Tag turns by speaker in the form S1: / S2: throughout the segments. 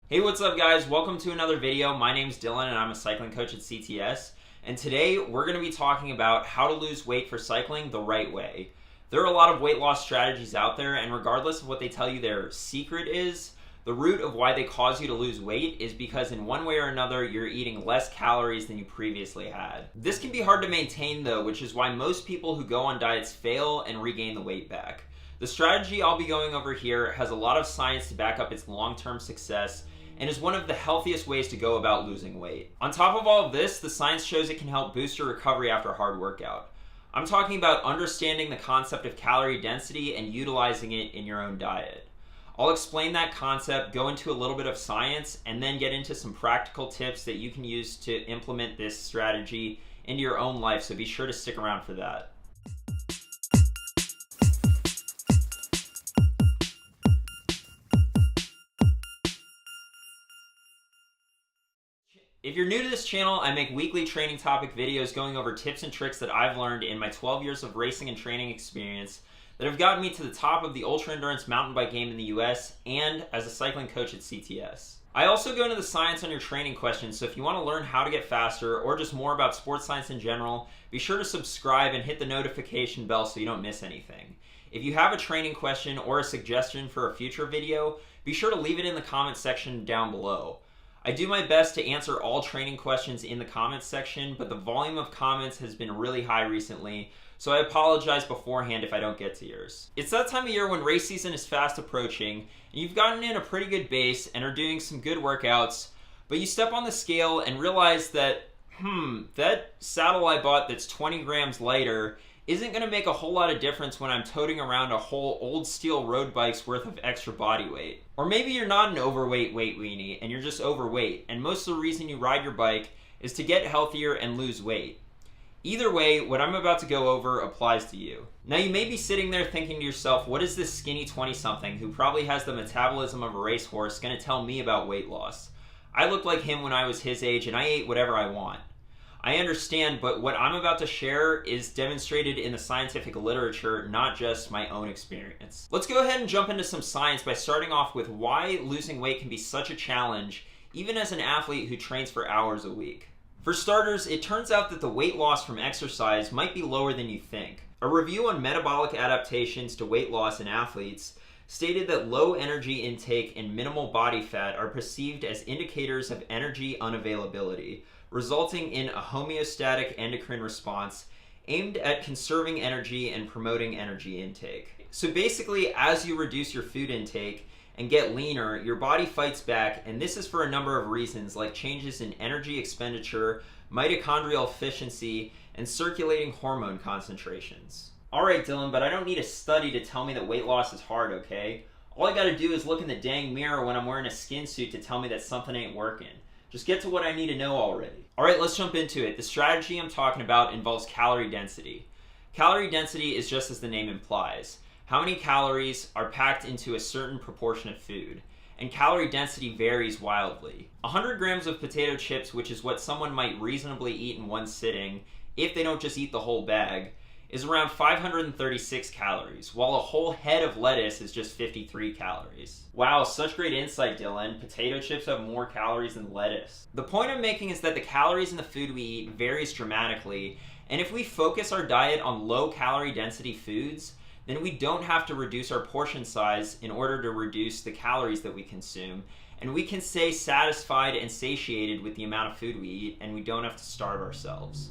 S1: Hey, what's up guys? Welcome to another video. My name's Dylan and I'm a cycling coach at CTS. And today we're going to be talking about how to lose weight for cycling the right way. There are a lot of weight loss strategies out there, and regardless of what they tell you their secret is, the root of why they cause you to lose weight is because in one way or another you're eating less calories than you previously had. This can be hard to maintain though, which is why most people who go on diets fail and regain the weight back. The strategy I'll be going over here has a lot of science to back up its long-term success and is one of the healthiest ways to go about losing weight. On top of all of this, the science shows it can help boost your recovery after a hard workout. I'm talking about understanding the concept of calorie density and utilizing it in your own diet. I'll explain that concept, go into a little bit of science, and then get into some practical tips that you can use to implement this strategy into your own life, so be sure to stick around for that. If you're new to this channel, I make weekly training topic videos going over tips and tricks that I've learned in my 12 years of racing and training experience that have gotten me to the top of the ultra-endurance mountain bike game in the US and as a cycling coach at CTS. I also go into the science on your training questions, so if you want to learn how to get faster or just more about sports science in general, be sure to subscribe and hit the notification bell so you don't miss anything. If you have a training question or a suggestion for a future video, be sure to leave it in the comment section down below. I do my best to answer all training questions in the comments section, but the volume of comments has been really high recently, so I apologize beforehand if I don't get to yours. It's that time of year when race season is fast approaching, and you've gotten in a pretty good base and are doing some good workouts, but you step on the scale and realize that, that saddle I bought that's 20 grams lighter isn't going to make a whole lot of difference when I'm toting around a whole old steel road bike's worth of extra body weight. Or maybe you're not an overweight weight weenie and you're just overweight, and most of the reason you ride your bike is to get healthier and lose weight. Either way, what I'm about to go over applies to you. Now you may be sitting there thinking to yourself, what is this skinny 20-something who probably has the metabolism of a racehorse going to tell me about weight loss? I looked like him when I was his age and I ate whatever I want. I understand, but what I'm about to share is demonstrated in the scientific literature, not just my own experience. Let's go ahead and jump into some science by starting off with why losing weight can be such a challenge, even as an athlete who trains for hours a week. For starters, it turns out that the weight loss from exercise might be lower than you think. A review on metabolic adaptations to weight loss in athletes stated that low energy intake and minimal body fat are perceived as indicators of energy unavailability, resulting in a homeostatic endocrine response aimed at conserving energy and promoting energy intake. So basically, as you reduce your food intake and get leaner, your body fights back, and this is for a number of reasons, like changes in energy expenditure, mitochondrial efficiency, and circulating hormone concentrations. Alright Dylan, but I don't need a study to tell me that weight loss is hard, okay? All I gotta do is look in the dang mirror when I'm wearing a skin suit to tell me that something ain't working. Just get to what I need to know already. Alright, let's jump into it. The strategy I'm talking about involves calorie density. Calorie density is just as the name implies. How many calories are packed into a certain proportion of food? And calorie density varies wildly. 100 grams of potato chips, which is what someone might reasonably eat in one sitting, if they don't just eat the whole bag, is around 536 calories, while a whole head of lettuce is just 53 calories. Wow, such great insight, Dylan. Potato chips have more calories than lettuce. The point I'm making is that the calories in the food we eat varies dramatically, and if we focus our diet on low calorie density foods, then we don't have to reduce our portion size in order to reduce the calories that we consume, and we can stay satisfied and satiated with the amount of food we eat, and we don't have to starve ourselves.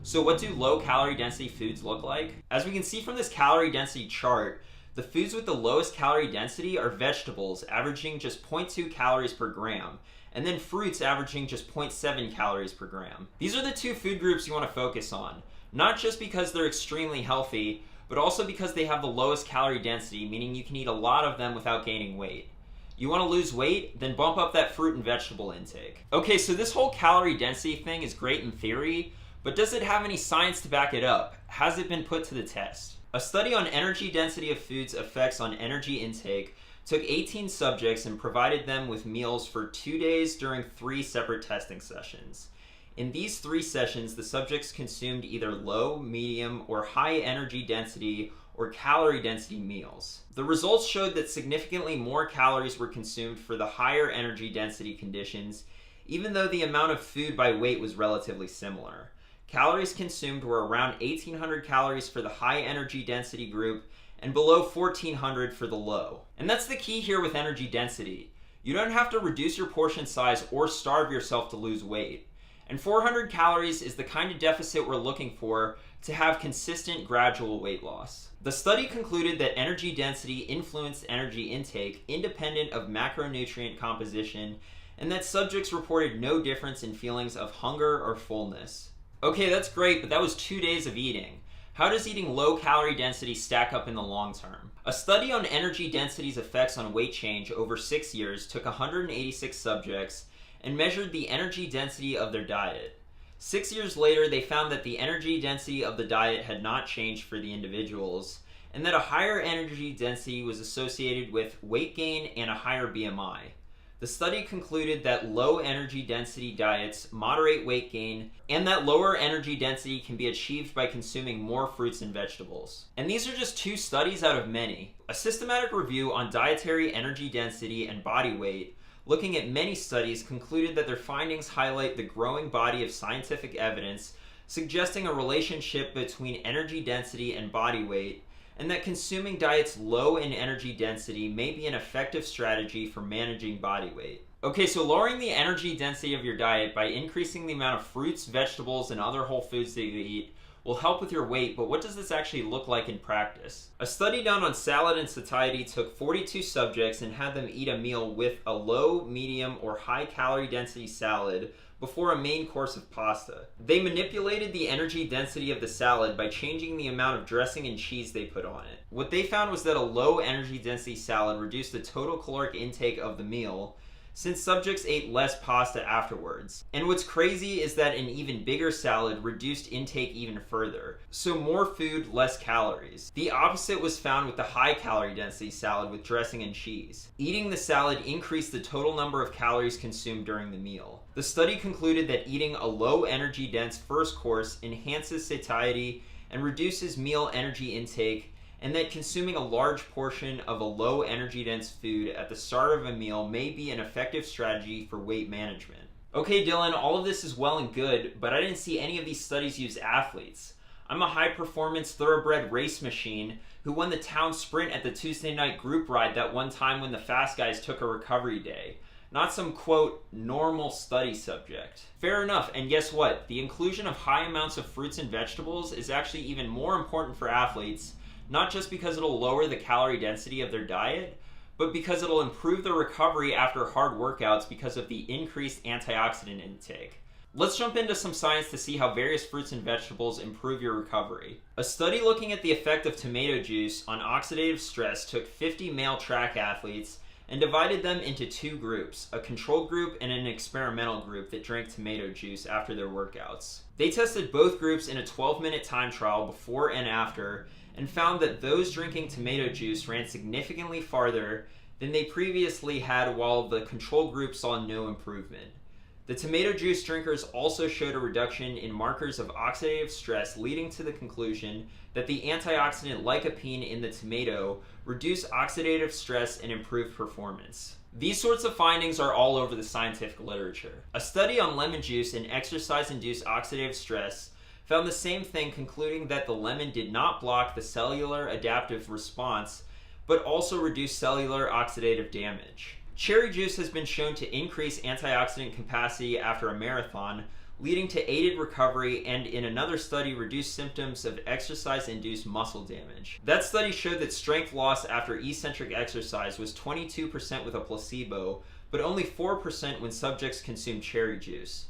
S1: So what do low calorie density foods look like? As we can see from this calorie density chart, the foods with the lowest calorie density are vegetables, averaging just 0.2 calories per gram, and then fruits averaging just 0.7 calories per gram. These are the two food groups you want to focus on, not just because they're extremely healthy, but also because they have the lowest calorie density, meaning you can eat a lot of them without gaining weight. You want to lose weight? Then bump up that fruit and vegetable intake. Okay, so this whole calorie density thing is great in theory, but does it have any science to back it up? Has it been put to the test? A study on energy density of foods' effects on energy intake took 18 subjects and provided them with meals for 2 days during 3 separate testing sessions. In these 3 sessions, the subjects consumed either low, medium, or high energy density or calorie density meals. The results showed that significantly more calories were consumed for the higher energy density conditions, even though the amount of food by weight was relatively similar. Calories consumed were around 1,800 calories for the high energy density group and below 1,400 for the low. And that's the key here with energy density. You don't have to reduce your portion size or starve yourself to lose weight. And 400 calories is the kind of deficit we're looking for to have consistent gradual weight loss. The study concluded that energy density influenced energy intake independent of macronutrient composition, and that subjects reported no difference in feelings of hunger or fullness. Okay, that's great, but that was 2 days of eating. How does eating low calorie density stack up in the long term? A study on energy density's effects on weight change over 6 years took 186 subjects and measured the energy density of their diet. 6 years later, they found that the energy density of the diet had not changed for the individuals, and that a higher energy density was associated with weight gain and a higher BMI. The study concluded that low energy density diets moderate weight gain, and that lower energy density can be achieved by consuming more fruits and vegetables. And these are just 2 studies out of many. A systematic review on dietary energy density and body weight, looking at many studies, concluded that their findings highlight the growing body of scientific evidence suggesting a relationship between energy density and body weight, and that consuming diets low in energy density may be an effective strategy for managing body weight. Okay, so lowering the energy density of your diet by increasing the amount of fruits, vegetables, and other whole foods that you eat will help with your weight, but what does this actually look like in practice? A study done on salad and satiety took 42 subjects and had them eat a meal with a low, medium, or high calorie density salad before a main course of pasta. They manipulated the energy density of the salad by changing the amount of dressing and cheese they put on it. What they found was that a low energy density salad reduced the total caloric intake of the meal, since subjects ate less pasta afterwards. And what's crazy is that an even bigger salad reduced intake even further. So more food, less calories. The opposite was found with the high calorie density salad with dressing and cheese. Eating the salad increased the total number of calories consumed during the meal. The study concluded that eating a low energy dense first course enhances satiety and reduces meal energy intake, and that consuming a large portion of a low energy dense food at the start of a meal may be an effective strategy for weight management. Okay, Dylan, all of this is well and good, but I didn't see any of these studies use athletes. I'm a high performance thoroughbred race machine who won the town sprint at the Tuesday night group ride that one time when the fast guys took a recovery day. Not some, quote, normal study subject. Fair enough, and guess what? The inclusion of high amounts of fruits and vegetables is actually even more important for athletes, not just because it'll lower the calorie density of their diet, but because it'll improve their recovery after hard workouts because of the increased antioxidant intake. Let's jump into some science to see how various fruits and vegetables improve your recovery. A study looking at the effect of tomato juice on oxidative stress took 50 male track athletes and divided them into 2 groups, a control group and an experimental group that drank tomato juice after their workouts. They tested both groups in a 12-minute time trial before and after, and found that those drinking tomato juice ran significantly farther than they previously had, while the control group saw no improvement. The tomato juice drinkers also showed a reduction in markers of oxidative stress, leading to the conclusion that the antioxidant lycopene in the tomato reduced oxidative stress and improved performance. These sorts of findings are all over the scientific literature. A study on lemon juice and exercise-induced oxidative stress found the same thing, concluding that the lemon did not block the cellular adaptive response, but also reduced cellular oxidative damage. Cherry juice has been shown to increase antioxidant capacity after a marathon, leading to aided recovery, and in another study reduced symptoms of exercise-induced muscle damage. That study showed that strength loss after eccentric exercise was 22% with a placebo, but only 4% when subjects consumed cherry juice.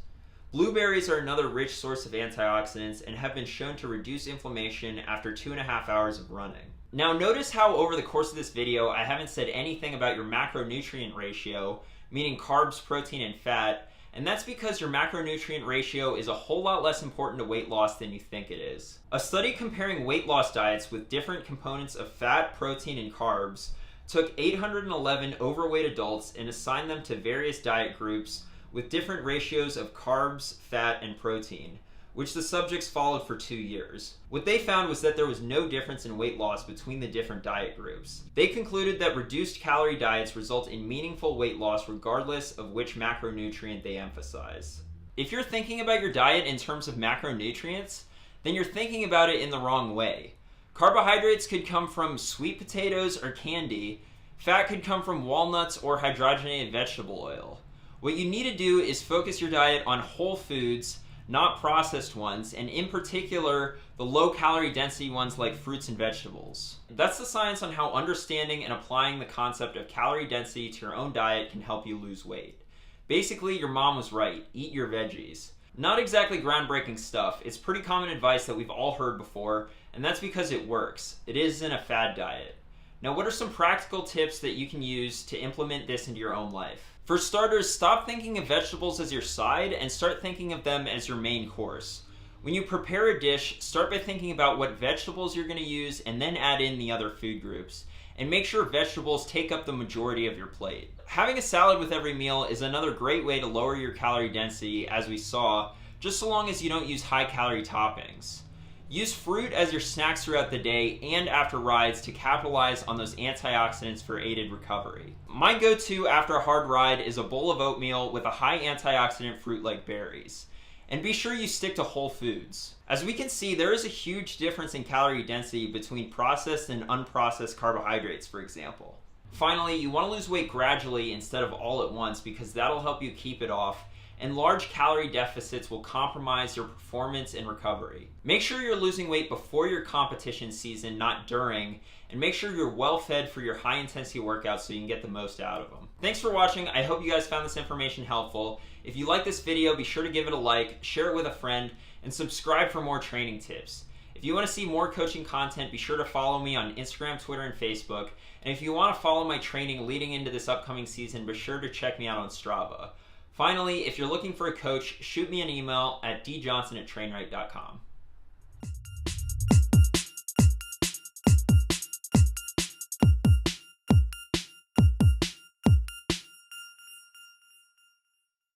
S1: Blueberries are another rich source of antioxidants and have been shown to reduce inflammation after 2.5 hours of running. Now notice how over the course of this video I haven't said anything about your macronutrient ratio, meaning carbs, protein, and fat, and that's because your macronutrient ratio is a whole lot less important to weight loss than you think it is. A study comparing weight loss diets with different components of fat, protein, and carbs took 811 overweight adults and assigned them to various diet groups with different ratios of carbs, fat, and protein. which the subjects followed for 2 years. What they found was that there was no difference in weight loss between the different diet groups. They concluded that reduced calorie diets result in meaningful weight loss regardless of which macronutrient they emphasize. If you're thinking about your diet in terms of macronutrients, then you're thinking about it in the wrong way. Carbohydrates could come from sweet potatoes or candy. Fat could come from walnuts or hydrogenated vegetable oil. What you need to do is focus your diet on whole foods, not processed ones, and in particular, the low calorie density ones like fruits and vegetables. That's the science on how understanding and applying the concept of calorie density to your own diet can help you lose weight. Basically, your mom was right, eat your veggies. Not exactly groundbreaking stuff, it's pretty common advice that we've all heard before, and that's because it works. It isn't a fad diet. Now, what are some practical tips that you can use to implement this into your own life? For starters, stop thinking of vegetables as your side and start thinking of them as your main course. When you prepare a dish, start by thinking about what vegetables you're going to use and then add in the other food groups. And make sure vegetables take up the majority of your plate. Having a salad with every meal is another great way to lower your calorie density, as we saw, just so long as you don't use high-calorie toppings. Use fruit as your snacks throughout the day and after rides to capitalize on those antioxidants for aided recovery. My go-to after a hard ride is a bowl of oatmeal with a high antioxidant fruit like berries. And be sure you stick to whole foods. As we can see, there is a huge difference in calorie density between processed and unprocessed carbohydrates, for example. Finally, you want to lose weight gradually instead of all at once because that'll help you keep it off, and large calorie deficits will compromise your performance and recovery. Make sure you're losing weight before your competition season, not during, and make sure you're well fed for your high intensity workouts so you can get the most out of them. Thanks for watching. I hope you guys found this information helpful. If you like this video, be sure to give it a like, share it with a friend, and subscribe for more training tips. If you want to see more coaching content, be sure to follow me on Instagram, Twitter, and Facebook. And if you want to follow my training leading into this upcoming season, be sure to check me out on Strava. Finally, if you're looking for a coach, shoot me an email at djohnson@trainwright.com.